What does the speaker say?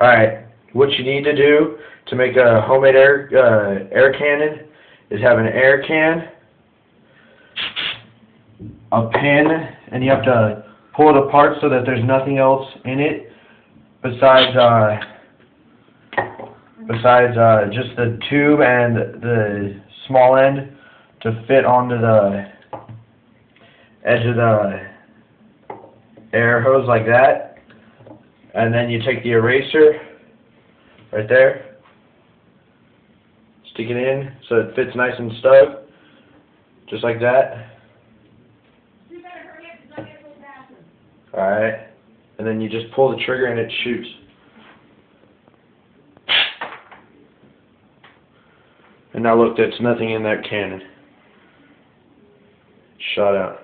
Alright, what you need to do to make a homemade air cannon is have an air can, a pin, and you have to pull it apart so that there's nothing else in it besides just the tube and the small end to fit onto the edge of the air hose like that. And then you take the eraser right there, stick it in so it fits nice and snug, just like that. Alright, and then you just pull the trigger and it shoots. And now look, there's nothing in that cannon. Shot out.